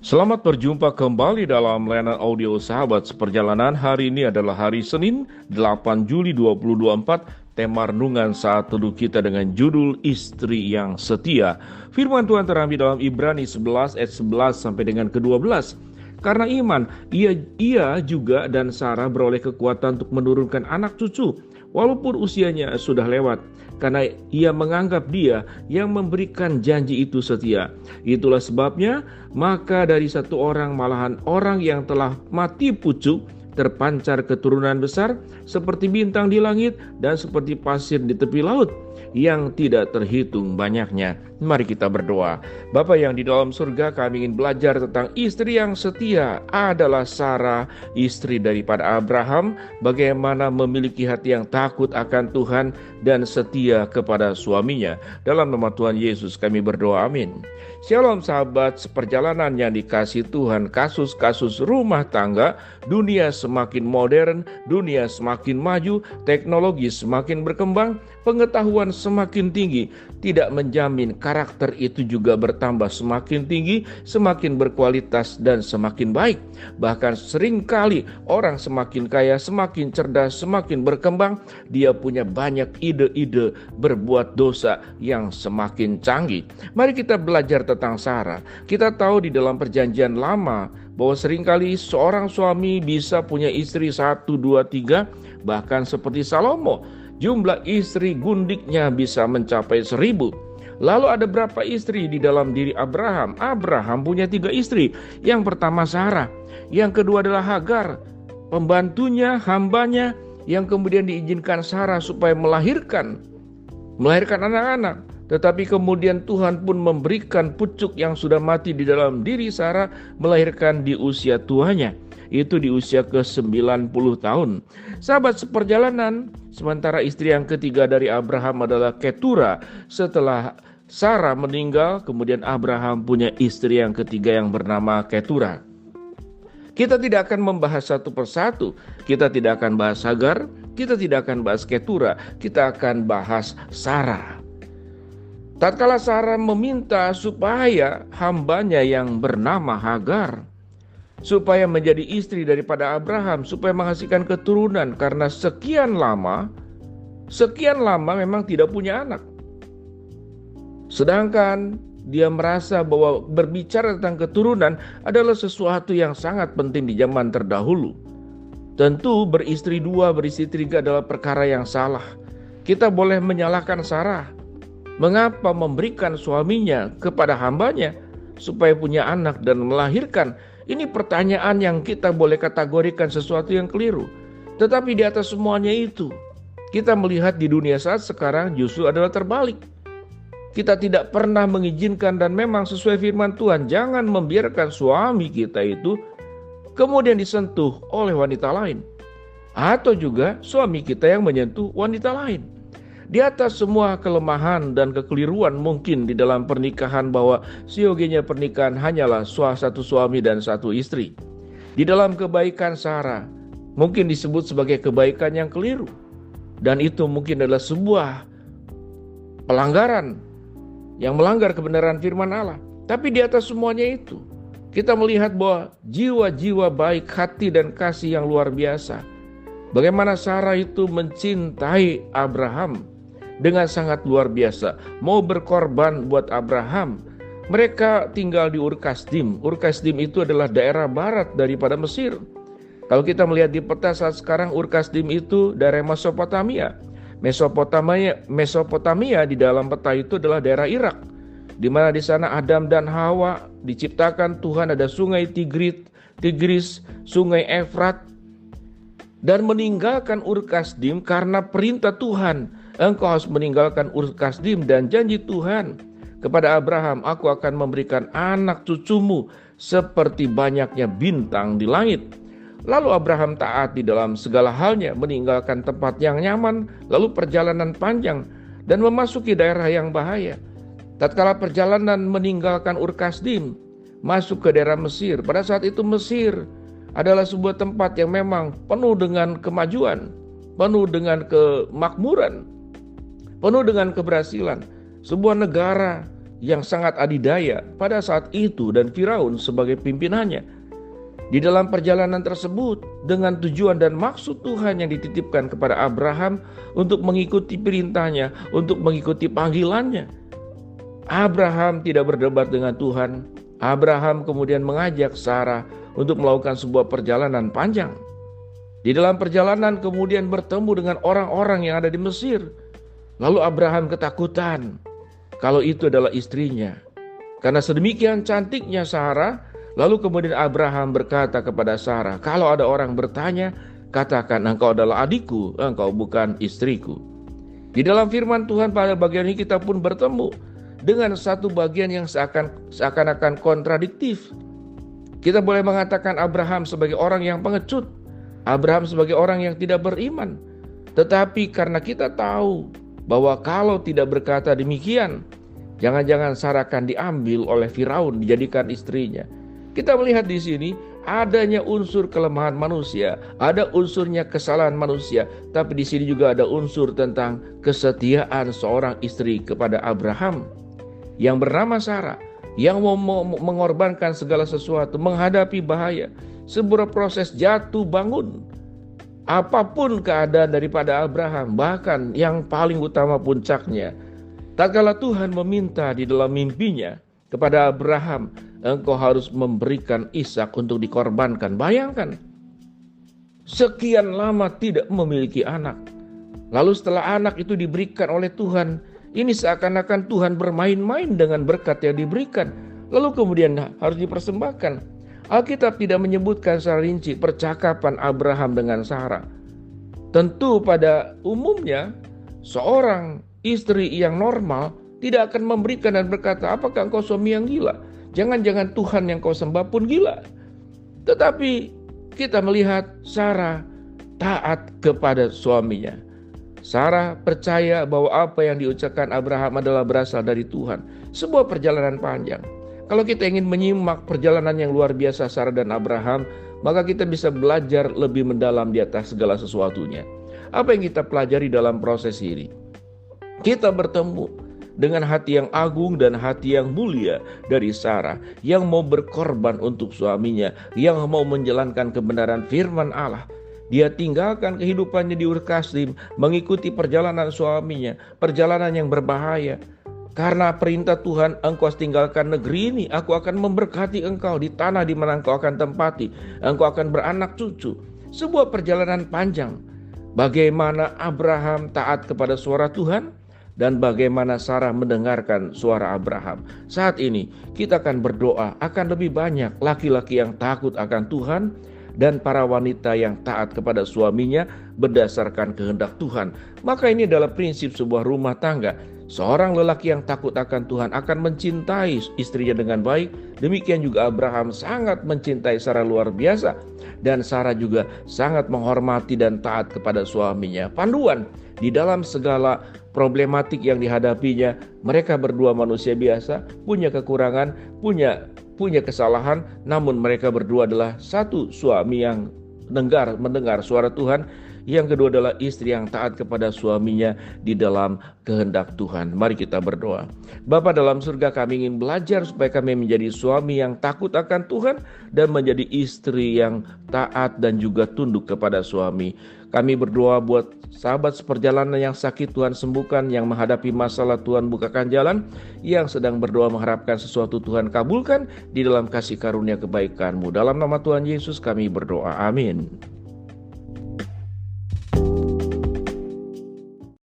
Selamat berjumpa kembali dalam layanan audio Sahabat Seperjalanan. Hari ini adalah hari Senin, 8 Juli 2024. Tema renungan saat teduh kita dengan judul Istri yang Setia. Firman Tuhan terambil dalam Ibrani 11 ayat 11 sampai dengan ke-12. Karena iman, ia juga dan Sarah beroleh kekuatan untuk menurunkan anak cucu, walaupun usianya sudah lewat. Karena ia menganggap dia yang memberikan janji itu setia. Itulah sebabnya, maka dari satu orang malahan orang yang telah mati pucuk, terpancar keturunan besar seperti bintang di langit dan seperti pasir di tepi laut yang tidak terhitung banyaknya. Mari kita berdoa. Bapa yang di dalam surga, kami ingin belajar tentang istri yang setia adalah Sarah, istri daripada Abraham. Bagaimana memiliki hati yang takut akan Tuhan dan setia kepada suaminya. Dalam nama Tuhan Yesus kami berdoa, amin. Shalom sahabat seperjalanan yang dikasihi Tuhan. Kasus-kasus rumah tangga, dunia semakin modern, dunia semakin maju, teknologi semakin berkembang, pengetahuan semakin tinggi, tidak menjamin karakter itu juga bertambah semakin tinggi, semakin berkualitas dan semakin baik. Bahkan seringkali orang semakin kaya, semakin cerdas, semakin berkembang, dia punya banyak ide-ide berbuat dosa yang semakin canggih. Mari kita belajar tentang Sarah. Kita tahu di dalam perjanjian lama bahwa seringkali seorang suami bisa punya istri 1, 2, 3, bahkan seperti Salomo. Jumlah istri gundiknya bisa mencapai 1000. Lalu ada berapa istri di dalam diri Abraham? Abraham punya 3 istri. Yang pertama Sarah, yang kedua adalah Hagar, pembantunya, hambanya, yang kemudian diizinkan Sarah supaya melahirkan anak-anak. Tetapi kemudian Tuhan pun memberikan pucuk yang sudah mati di dalam diri Sarah, melahirkan di usia tuanya. Itu di usia ke-90 tahun. Sahabat seperjalanan, sementara istri yang ketiga dari Abraham adalah Ketura. Setelah Sarah meninggal, kemudian Abraham punya istri yang ketiga yang bernama Ketura. Kita tidak akan membahas satu persatu. Kita tidak akan bahas Hagar, kita tidak akan bahas Ketura, kita akan bahas Sarah. Tatkala Sarah meminta supaya hambanya yang bernama Hagar supaya menjadi istri daripada Abraham, supaya menghasilkan keturunan, karena sekian lama memang tidak punya anak. Sedangkan dia merasa bahwa berbicara tentang keturunan adalah sesuatu yang sangat penting di zaman terdahulu. Tentu beristri 2, beristri 3 adalah perkara yang salah. Kita boleh menyalahkan Sarah. Mengapa memberikan suaminya kepada hambanya supaya punya anak dan melahirkan? Ini pertanyaan yang kita boleh kategorikan sesuatu yang keliru. Tetapi di atas semuanya itu, kita melihat di dunia saat sekarang justru adalah terbalik. Kita tidak pernah mengizinkan, dan memang sesuai firman Tuhan, jangan membiarkan suami kita itu kemudian disentuh oleh wanita lain. Atau juga suami kita yang menyentuh wanita lain. Di atas semua kelemahan dan kekeliruan mungkin di dalam pernikahan, bahwa siogianya pernikahan hanyalah satu suami dan satu istri. Di dalam kebaikan Sarah mungkin disebut sebagai kebaikan yang keliru. Dan itu mungkin adalah sebuah pelanggaran yang melanggar kebenaran firman Allah. Tapi di atas semuanya itu, kita melihat bahwa jiwa-jiwa baik hati dan kasih yang luar biasa. Bagaimana Sarah itu mencintai Abraham dengan sangat luar biasa, mau berkorban buat Abraham. Mereka tinggal di Ur-Kasdim. Ur-Kasdim itu adalah daerah barat daripada Mesir. Kalau kita melihat di peta saat sekarang, Ur-Kasdim itu daerah Mesopotamia. Mesopotamia di dalam peta itu adalah daerah Irak, di mana di sana Adam dan Hawa diciptakan Tuhan. Ada sungai Tigris, sungai Efrat, dan meninggalkan Ur-Kasdim karena perintah Tuhan. Engkau harus meninggalkan Ur-Kasdim, dan janji Tuhan kepada Abraham, aku akan memberikan anak cucumu seperti banyaknya bintang di langit. Lalu Abraham taat di dalam segala halnya, meninggalkan tempat yang nyaman, lalu perjalanan panjang dan memasuki daerah yang bahaya. Tatkala perjalanan meninggalkan Ur-Kasdim, masuk ke daerah Mesir. Pada saat itu Mesir adalah sebuah tempat yang memang penuh dengan kemajuan, penuh dengan kemakmuran, penuh dengan keberhasilan. Sebuah negara yang sangat adidaya pada saat itu dan Firaun sebagai pimpinannya. Di dalam perjalanan tersebut, dengan tujuan dan maksud Tuhan yang dititipkan kepada Abraham untuk mengikuti perintahnya, untuk mengikuti panggilannya. Abraham tidak berdebat dengan Tuhan. Abraham kemudian mengajak Sarah untuk melakukan sebuah perjalanan panjang. Di dalam perjalanan kemudian bertemu dengan orang-orang yang ada di Mesir. Lalu Abraham ketakutan kalau itu adalah istrinya. Karena sedemikian cantiknya Sarah, lalu kemudian Abraham berkata kepada Sarah, kalau ada orang bertanya, katakan engkau adalah adikku, engkau bukan istriku. Di dalam firman Tuhan pada bagian ini kita pun bertemu dengan satu bagian yang seakan-akan kontradiktif. Kita boleh mengatakan Abraham sebagai orang yang pengecut, Abraham sebagai orang yang tidak beriman. Tetapi karena kita tahu bahwa kalau tidak berkata demikian, jangan-jangan Sarah akan diambil oleh Firaun, dijadikan istrinya. Kita melihat di sini adanya unsur kelemahan manusia, ada unsurnya kesalahan manusia, tapi di sini juga ada unsur tentang kesetiaan seorang istri kepada Abraham yang bernama Sarah, yang mau mengorbankan segala sesuatu, menghadapi bahaya, sebuah proses jatuh bangun. Apapun keadaan daripada Abraham, bahkan yang paling utama puncaknya, tatkala Tuhan meminta di dalam mimpinya kepada Abraham, engkau harus memberikan Ishak untuk dikorbankan. Bayangkan, sekian lama tidak memiliki anak. Lalu setelah anak itu diberikan oleh Tuhan, ini seakan-akan Tuhan bermain-main dengan berkat yang diberikan. Lalu kemudian harus dipersembahkan. Alkitab tidak menyebutkan secara rinci percakapan Abraham dengan Sarah. Tentu pada umumnya seorang istri yang normal tidak akan memberikan dan berkata, apakah engkau suami yang gila? Jangan-jangan Tuhan yang kau sembah pun gila. Tetapi kita melihat Sarah taat kepada suaminya. Sarah percaya bahwa apa yang diucapkan Abraham adalah berasal dari Tuhan. Sebuah perjalanan panjang. Kalau kita ingin menyimak perjalanan yang luar biasa Sarah dan Abraham, maka kita bisa belajar lebih mendalam di atas segala sesuatunya. Apa yang kita pelajari dalam proses ini? Kita bertemu dengan hati yang agung dan hati yang mulia dari Sarah, yang mau berkorban untuk suaminya, yang mau menjalankan kebenaran firman Allah. Dia tinggalkan kehidupannya di Ur Kasdim, mengikuti perjalanan suaminya, perjalanan yang berbahaya. Karena perintah Tuhan, engkau harus tinggalkan negeri ini, aku akan memberkati engkau di tanah di mana engkau akan tempati, engkau akan beranak cucu. Sebuah perjalanan panjang. Bagaimana Abraham taat kepada suara Tuhan, dan bagaimana Sarah mendengarkan suara Abraham. Saat ini kita akan berdoa, akan lebih banyak laki-laki yang takut akan Tuhan, dan para wanita yang taat kepada suaminya berdasarkan kehendak Tuhan. Maka ini adalah prinsip sebuah rumah tangga. Seorang lelaki yang takut akan Tuhan akan mencintai istrinya dengan baik. Demikian juga Abraham sangat mencintai Sarah luar biasa. Dan Sarah juga sangat menghormati dan taat kepada suaminya. Panduan di dalam segala problematik yang dihadapinya, mereka berdua manusia biasa, punya kekurangan, punya kesalahan, namun mereka berdua adalah satu suami yang mendengar suara Tuhan. Yang kedua adalah istri yang taat kepada suaminya di dalam kehendak Tuhan. Mari kita berdoa. Bapa dalam surga, kami ingin belajar supaya kami menjadi suami yang takut akan Tuhan dan menjadi istri yang taat dan juga tunduk kepada suami. Kami berdoa buat sahabat seperjalanan yang sakit, Tuhan sembuhkan, yang menghadapi masalah Tuhan bukakan jalan, yang sedang berdoa mengharapkan sesuatu Tuhan kabulkan di dalam kasih karunia kebaikan-Mu. Dalam nama Tuhan Yesus kami berdoa. Amin.